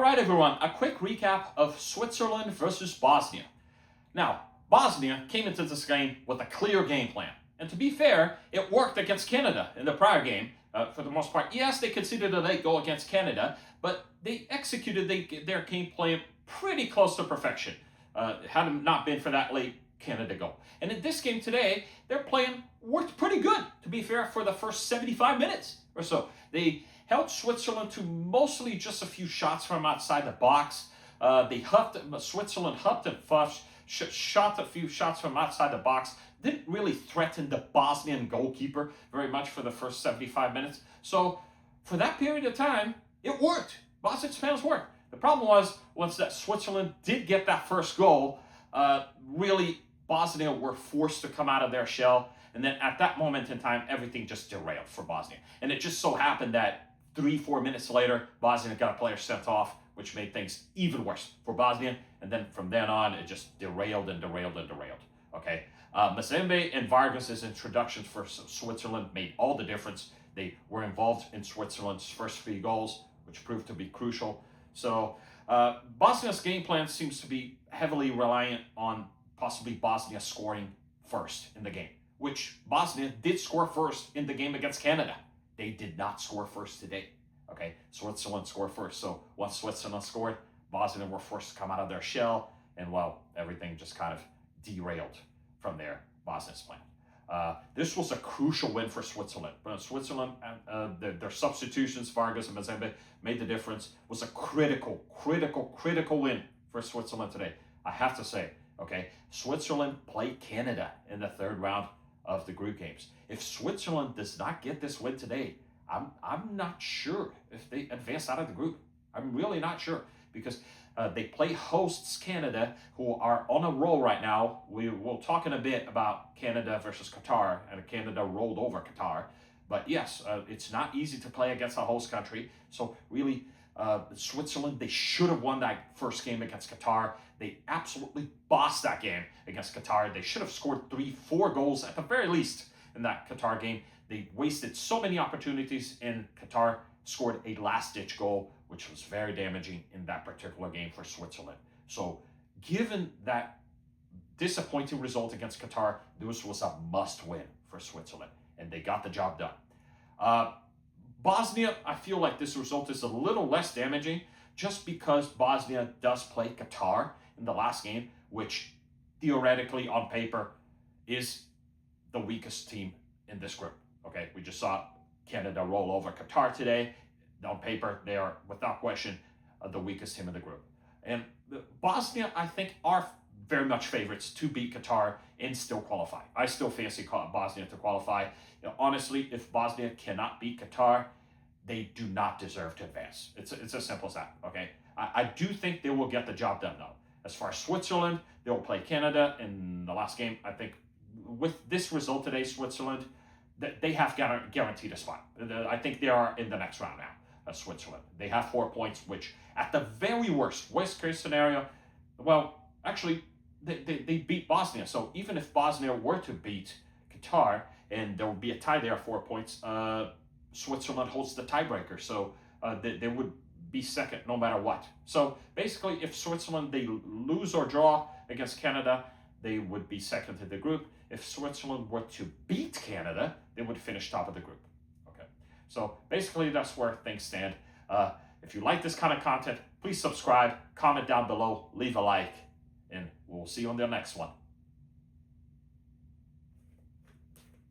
All right, everyone, a quick recap of Switzerland versus Bosnia. Now, Bosnia came into this game with a clear game plan. And to be fair, it worked against Canada in the prior game. For the most part, yes, they conceded a late goal against Canada, but they executed their game plan pretty close to perfection. Had it not been for that late Canada goal. And in this game today, their plan worked pretty good, to be fair, for the first 75 minutes or so. They held Switzerland to mostly just a few shots from outside the box. Switzerland huffed and puffed, shot a few shots from outside the box. Didn't really threaten the Bosnian goalkeeper very much for the first 75 minutes. So for that period of time, it worked. Bosnia's plans worked. The problem was, once that Switzerland did get that first goal, really Bosnia were forced to come out of their shell. And then at that moment in time, everything just derailed for Bosnia. And it just so happened that 3-4 minutes later, Bosnia got a player sent off, which made things even worse for Bosnia. And then from then on, it just derailed and derailed and derailed. Okay, Mazembe and Vargas' introductions for Switzerland made all the difference. They were involved in Switzerland's first 3 goals, which proved to be crucial. So Bosnia's game plan seems to be heavily reliant on possibly Bosnia scoring first in the game, which Bosnia did score first in the game against Canada. They did not score first today. Okay, Switzerland scored first. So once Switzerland scored, Bosnia were forced to come out of their shell, and well, everything just kind of derailed from their Bosnia's plan. This was a crucial win for Switzerland. But Switzerland, their substitutions, Vargas and Mazembe, made the difference. It was a critical win for Switzerland today. I have to say, okay, Switzerland played Canada in the 3rd round of the group games. If Switzerland does not get this win today, I'm not sure if they advance out of the group. I'm really not sure, because they play hosts Canada, who are on a roll right now. We'll talk in a bit about Canada versus Qatar, and Canada rolled over Qatar. But yes, it's not easy to play against a host country. So really, Switzerland, they should have won that first game against Qatar. They absolutely bossed that game against Qatar. They should have scored 3-4 goals at the very least in that Qatar game. They wasted so many opportunities in Qatar, scored a last-ditch goal, which was very damaging in that particular game for Switzerland. So given that disappointing result against Qatar, this was a must-win for Switzerland, and they got the job done. Bosnia, I feel like this result is a little less damaging just because Bosnia does play Qatar in the last game, which theoretically on paper is the weakest team in this group. Okay, we just saw Canada roll over Qatar today. On paper, they are without question the weakest team in the group. And Bosnia, I think, are very much favorites to beat Qatar and still qualify. I still fancy Bosnia to qualify. Honestly, if Bosnia cannot beat Qatar, they do not deserve to advance. It's as simple as that, okay? I do think they will get the job done, though. As far as Switzerland, they will play Canada in the last game. I think with this result today, Switzerland, they have guaranteed a spot. I think they are in the next round now, Switzerland. They have 4 points, which at the very worst case scenario, well, actually, they beat Bosnia. So even if Bosnia were to beat Qatar and there would be a tie there, 4 points, Switzerland holds the tiebreaker. So they would be second no matter what. So basically, if Switzerland, they lose or draw against Canada, they would be second in the group. If Switzerland were to beat Canada, they would finish top of the group. Okay. So basically, that's where things stand. If you like this kind of content, please subscribe, comment down below, leave a like, and we'll see you on the next one.